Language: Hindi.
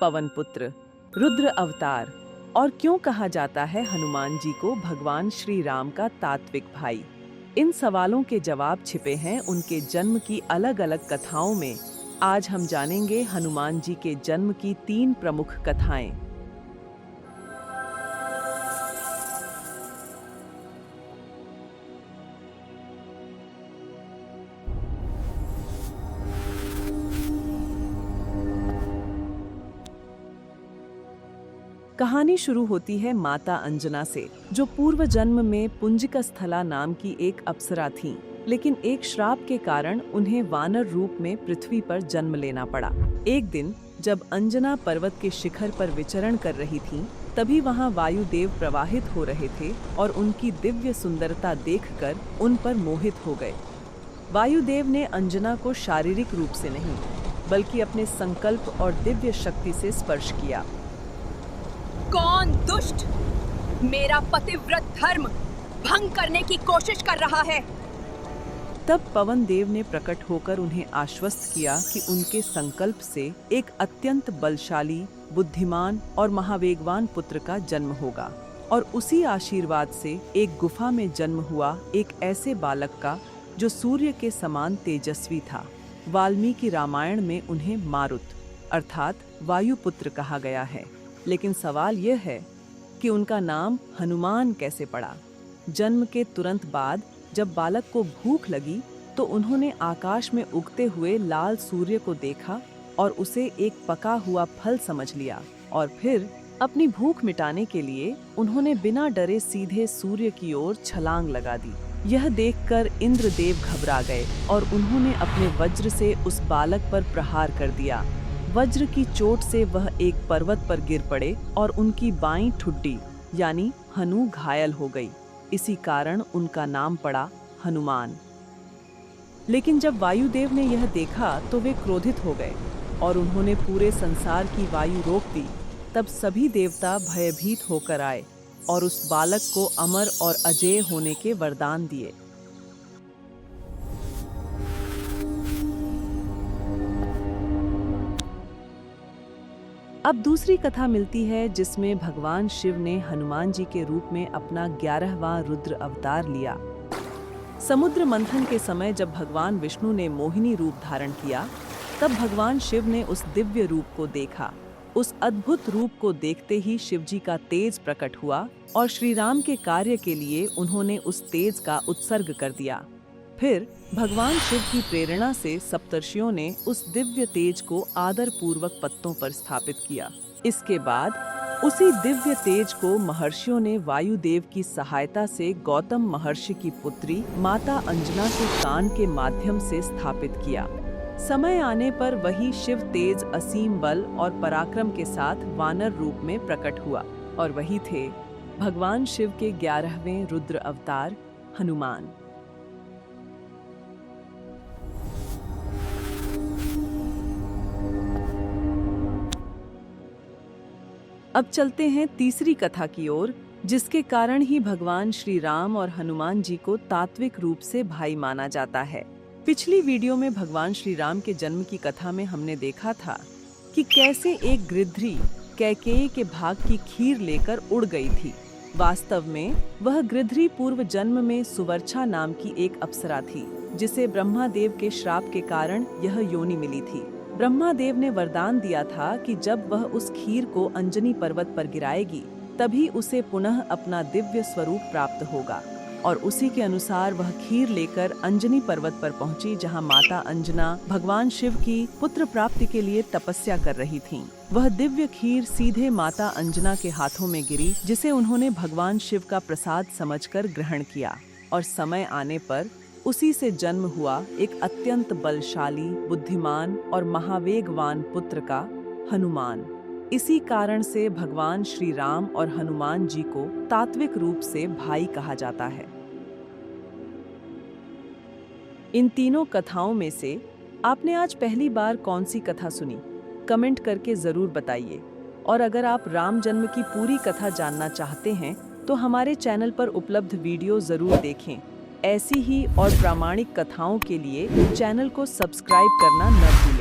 पवन पुत्र, रुद्र अवतार और क्यों कहा जाता है हनुमान जी को भगवान श्री राम का तात्विक भाई? इन सवालों के जवाब छिपे हैं उनके जन्म की अलग-अलग कथाओं में। आज हम जानेंगे हनुमान जी के जन्म की 3 प्रमुख कथाएं। कहानी शुरू होती है माता अंजना से, जो पूर्व जन्म में पुंजिकस्थला नाम की एक अप्सरा थीं, लेकिन एक श्राप के कारण उन्हें वानर रूप में पृथ्वी पर जन्म लेना पड़ा। एक दिन जब अंजना पर्वत के शिखर पर विचरण कर रही थीं, तभी वहां वायुदेव प्रवाहित हो रहे थे और उनकी दिव्य सुंदरता देखकर उन पर मोहित हो गए। वायुदेव ने अंजना को शारीरिक रूप से नहीं, बल्कि अपने संकल्प और दिव्य शक्ति से स्पर्श किया। कौन दुष्ट मेरा पतिव्रत धर्म भंग करने की कोशिश कर रहा है? तब पवन देव ने प्रकट होकर उन्हें आश्वस्त किया कि उनके संकल्प से एक अत्यंत बलशाली, बुद्धिमान और महावेगवान पुत्र का जन्म होगा, और उसी आशीर्वाद से एक गुफा में जन्म हुआ एक ऐसे बालक का जो सूर्य के समान तेजस्वी था। वाल्मीकि रामायण में उन्हें मारुत अर्थात वायुपुत्र कहा गया है। लेकिन सवाल यह है कि उनका नाम हनुमान कैसे पड़ा? जन्म के तुरंत बाद जब बालक को भूख लगी तो उन्होंने आकाश में उगते हुए लाल सूर्य को देखा और उसे एक पका हुआ फल समझ लिया, और फिर अपनी भूख मिटाने के लिए उन्होंने बिना डरे सीधे सूर्य की ओर छलांग लगा दी। यह देखकर इंद्रदेव घबरा गए और उन्होंने अपने वज्र से उस बालक पर प्रहार कर दिया। वज्र की चोट से वह एक पर्वत पर गिर पड़े और उनकी बाईं ठुड्डी यानी हनु घायल हो गई। इसी कारण उनका नाम पड़ा हनुमान। लेकिन जब वायुदेव ने यह देखा तो वे क्रोधित हो गए और उन्होंने पूरे संसार की वायु रोक दी। तब सभी देवता भयभीत होकर आए और उस बालक को अमर और अजेय होने के वरदान दिए। अब दूसरी कथा मिलती है जिसमें भगवान शिव ने हनुमान जी के रूप में अपना 11वां रुद्र अवतार लिया। समुद्र मंथन के समय जब भगवान विष्णु ने मोहिनी रूप धारण किया, तब भगवान शिव ने उस दिव्य रूप को देखा। उस अद्भुत रूप को देखते ही शिव जी का तेज प्रकट हुआ और श्री राम के कार्य के लिए उन्होंने उस तेज का उत्सर्ग कर दिया। फिर भगवान शिव की प्रेरणा से सप्तर्षियों ने उस दिव्य तेज को आदर पूर्वक पत्तों पर स्थापित किया। इसके बाद उसी दिव्य तेज को महर्षियों ने वायुदेव की सहायता से गौतम महर्षि की पुत्री माता अंजना के कान के माध्यम से स्थापित किया। समय आने पर वही शिव तेज असीम बल और पराक्रम के साथ वानर रूप में प्रकट हुआ, और वही थे भगवान शिव के 11वें रुद्र अवतार हनुमान। अब चलते हैं तीसरी कथा की ओर, जिसके कारण ही भगवान श्री राम और हनुमान जी को तात्विक रूप से भाई माना जाता है। पिछली वीडियो में भगवान श्री राम के जन्म की कथा में हमने देखा था कि कैसे एक गृध्री कैकेयी के भाग की खीर लेकर उड़ गई थी। वास्तव में वह गृध्री पूर्व जन्म में सुवर्चा नाम की एक अप्सरा थी, जिसे ब्रह्मादेव के श्राप के कारण यह योनि मिली थी। ब्रह्मादेव ने वरदान दिया था कि जब वह उस खीर को अंजनी पर्वत पर गिराएगी, तभी उसे पुनः अपना दिव्य स्वरूप प्राप्त होगा, और उसी के अनुसार वह खीर लेकर अंजनी पर्वत पर पहुंची, जहां माता अंजना भगवान शिव की पुत्र प्राप्ति के लिए तपस्या कर रही थीं। वह दिव्य खीर सीधे माता अंजना के हाथों में गिरी, जिसे उन्होंने भगवान शिव का प्रसाद समझकर ग्रहण किया, और समय आने पर उसी से जन्म हुआ एक अत्यंत बलशाली, बुद्धिमान और महावेगवान पुत्र का हनुमान। इसी कारण से भगवान श्री राम और हनुमान जी को तात्विक रूप से भाई कहा जाता है। इन तीनों कथाओं में से आपने आज पहली बार कौन सी कथा सुनी? कमेंट करके जरूर बताइए। और अगर आप राम जन्म की पूरी कथा जानना चाहते हैं तो हमारे चैनल पर उपलब्ध वीडियो जरूर देखें। ऐसी ही और प्रामाणिक कथाओं के लिए चैनल को सब्सक्राइब करना न भूलें।